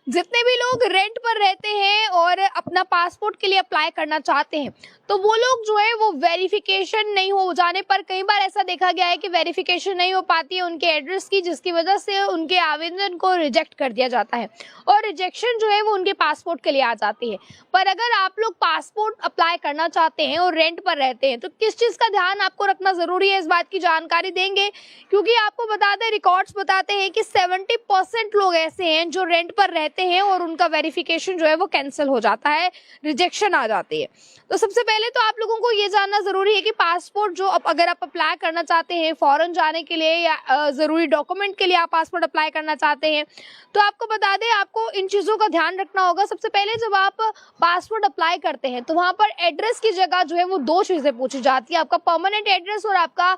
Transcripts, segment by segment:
जितने भी लोग रेंट पर रहते हैं और अपना पासपोर्ट के लिए अप्लाई करना चाहते हैं, तो वो लोग जो है वो वेरिफिकेशन नहीं हो जाने पर कई बार ऐसा देखा गया है कि वेरिफिकेशन नहीं हो पाती है उनके एड्रेस की, जिसकी वजह से उनके आवेदन को रिजेक्ट कर दिया जाता है और रिजेक्शन जो है वो उनके पासपोर्ट के लिए आ जाती है। पर अगर आप लोग पासपोर्ट अप्लाई करना चाहते हैं और रेंट पर रहते हैं तो किस चीज़ का ध्यान आपको रखना ज़रूरी है, इस बात की जानकारी देंगे। क्योंकि आपको बता दें, रिकॉर्ड्स बताते हैं कि 70% लोग ऐसे हैं जो रेंट पर रहते हैं और उनका वेरिफिकेशन जो है वो कैंसिल हो जाता है, रिजेक्शन आ जाती है। तो सबसे पहले तो आप लोगों को ये जानना ज़रूरी है कि पासपोर्ट जो अगर आप अप्लाई करना चाहते हैं फॉरेन जाने के लिए या ज़रूरी डॉक्यूमेंट के लिए आप पासपोर्ट अप्लाई करना चाहते हैं, तो आपको बता दें आपको इन चीज़ों का ध्यान रखना होगा। सबसे पहले जब आप पासपोर्ट अप्लाई करते हैं तो वहाँ पर एड्रेस की जगह जो है वो दो चीज़ें पूछी जाती है, आपका परमानेंट एड्रेस और आपका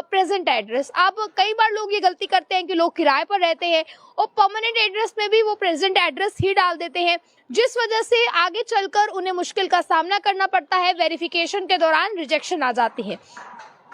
प्रेजेंट एड्रेस। आप कई बार लोग ये गलती करते हैं कि लोग किराए पर रहते हैं और परमानेंट एड्रेस में भी वो प्रेजेंट एड्रेस ही डाल देते हैं, जिस वजह से आगे चलकर उन्हें मुश्किल का सामना करना पड़ता है, वेरिफिकेशन के दौरान रिजेक्शन आ जाती है।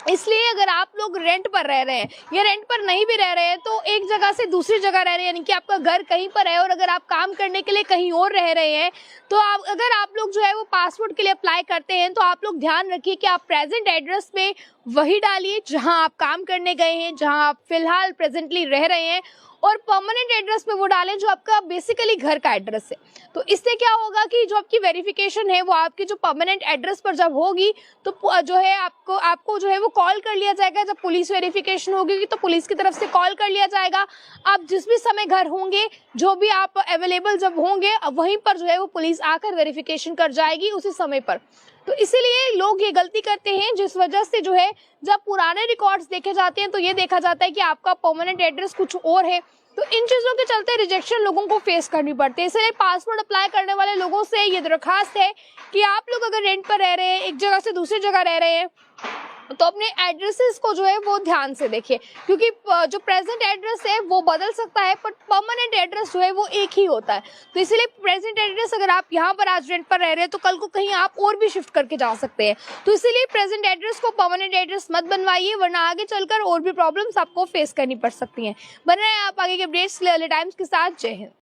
इसलिए अगर आप लोग रेंट पर रह रहे हैं या रेंट पर नहीं भी रह रहे हैं तो एक जगह से दूसरी जगह रह रहे हैं, यानी कि आपका घर कहीं पर है और अगर आप काम करने के लिए कहीं और रह रहे हैं, तो अगर आप लोग जो है वो पासपोर्ट के लिए अप्लाई करते हैं तो आप लोग ध्यान रखिए कि आप प्रेजेंट एड्रेस में वही डालिए जहां आप काम करने गए हैं, जहां आप फिलहाल प्रेजेंटली रह रहे हैं, और परमानेंट एड्रेस में वो डालें जो आपका बेसिकली घर का एड्रेस है। तो इससे क्या होगा कि जो आपकी वेरिफिकेशन है वो आपकी जो परमानेंट एड्रेस पर जब होगी तो जो है आपको जो है वो कॉल कर लिया जाएगा। जब पुलिस वेरिफिकेशन होगी तो पुलिस की तरफ से कॉल कर लिया जाएगा। आप जिस भी समय घर होंगे, जो भी आप अवेलेबल जब होंगे, वहीं पर जो है वो पुलिस आकर वेरिफिकेशन कर जाएगी उसी समय पर। तो इसीलिए लोग ये गलती करते हैं, जिस वजह से जो है जब पुराने रिकॉर्ड्स देखे जाते हैं तो ये देखा जाता है कि आपका परमानेंट एड्रेस कुछ और है। तो इन चीज़ों के चलते रिजेक्शन लोगों को फेस करनी पड़ती है। इसलिए पासपोर्ट अप्लाई करने वाले लोगों से ये दरखास्त है कि आप लोग अगर रेंट पर रह रहे हैं, एक जगह से दूसरी जगह रह रहे हैं, तो अपने एड्रेसेस को जो है वो ध्यान से देखिए, क्योंकि जो प्रेजेंट एड्रेस है वो बदल सकता है पर परमानेंट एड्रेस जो है वो एक ही होता है। तो इसलिए प्रेजेंट एड्रेस अगर आप यहाँ पर आज रेंट पर रह रहे हैं तो कल को कहीं आप और भी शिफ्ट करके जा सकते हैं। तो इसीलिए प्रेजेंट एड्रेस को परमानेंट एड्रेस मत बनवाइए, वरना आगे चलकर और भी प्रॉब्लम्स आपको फेस करनी पड़ सकती हैं। बन रहे हैं आप आगे के अपडेट्स टाइम्स के साथ। जय हिंद।